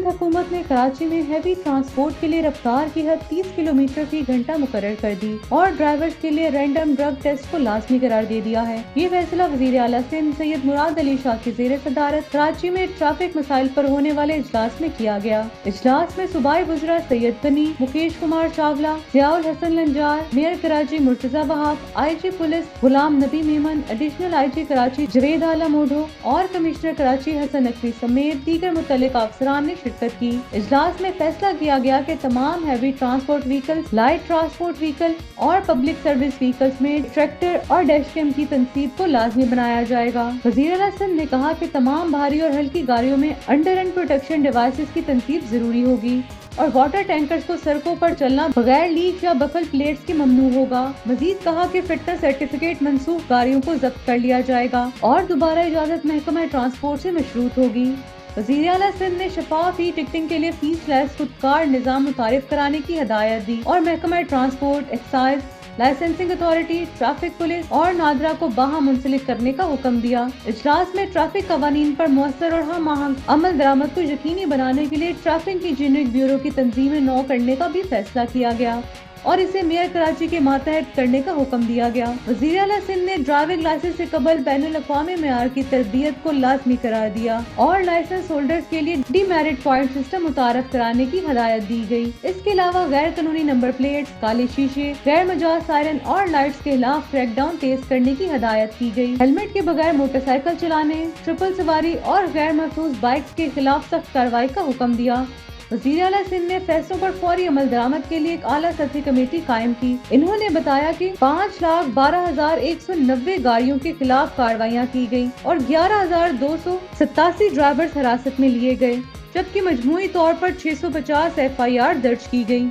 हुकूमत ने कराची में हैवी ट्रांसपोर्ट के लिए रफ्तार की हद 30 किलोमीटर फी घंटा मुकर्रर कर दी और ड्राइवर्स के लिए रैंडम ड्रग टेस्ट को लाजमी करार दे दिया है। ये फैसला वज़ीर आला सिंध सैयद मुराद अली शाह की ज़ेर सदारत कराची में ट्रैफिक मसाइल पर होने वाले इजलास में किया गया। इजलास में सूबाई वज़रा Syed Ghani, Mukesh Kumar Chawla, Ziaul Hasan Lanjar, mayor Karachi Murtaza Wahab, IG police Ghulam Nabi Memon, additional IG Karachi Javed आला मोढो और कमिश्नर कराची हसन नकवी समेत दीगर मुतल्लिक अफसरान ने शिरकत की। इजलास में फैसला किया गया कि तमाम heavy transport vehicles, light transport vehicle और पब्लिक सर्विस व्हीकल्स में ट्रैक्टर और डैश कैम की तनसीब को लाजमी बनाया जाएगा। वज़ीर आला सिंध ने कहा कि तमाम भारी और हल्की गाड़ियों में अंडर एंड प्रोटेक्शन डिवाइसेस की तनसीब जरूरी होगी और वाटर टैंकर्स को सड़कों पर चलना बगैर लीक या बफल प्लेट्स के ममनू होगा। मजीद कहा कि फिटनेस सर्टिफिकेट मंसूख गाड़ियों को जब्त कर लिया जाएगा और दोबारा इजाजत महकमा ट्रांसपोर्ट से मशरूत होगी। वज़ीर आला सिंध ने शफाफ ई टिकटिंग के लिए फीस लेस खुदकार निज़ाम मुतारिफ कराने की हिदायत दी और महकमा transport, excise, licensing authority, traffic police और नादरा को बाहम मुंसलिक करने का हुक्म दिया। इजलास में ट्रैफिक कवानीन पर मुअस्सर और हम आहंग अमल दरामद को यकीनी बनाने के लिए ट्रैफिक इंजीनियरिंग ब्यूरो की तंजीमें नौ करने का भी फैसला किया गया और इसे मेयर कराची के मातहत करने का हुक्म दिया गया। वज़ीर आला सिंध ने ड्राइविंग लाइसेंस से कबल बैनुल अक़वामी मेयार की तरबियत को लाजमी करार दिया और लाइसेंस होल्डर्स के लिए डीमेरिट पॉइंट सिस्टम मुतारफ कराने की हिदायत दी गई। इसके अलावा गैर कानूनी नंबर प्लेट्स, काले शीशे, गैर मजाज सायरन और लाइट्स के खिलाफ क्रैकडाउन तेज करने की हिदायत की गई। हेलमेट के बगैर मोटरसाइकिल चलाने, ट्रिपल सवारी और गैर महफूज बाइक्स के खिलाफ सख्त कार्रवाई का हुक्म दिया। वज़ीर आला सिंध ने फैसलों पर फौरी अमल दरामद के लिए एक आला सतही कमेटी कायम की। इन्होंने बताया कि 5,12,190 गाड़ियों के खिलाफ कार्रवाइयाँ की गयी और 11,287 ड्राइवर्स हिरासत में लिए गए, जबकि मजमूई तौर पर 650 FIR दर्ज की गयी।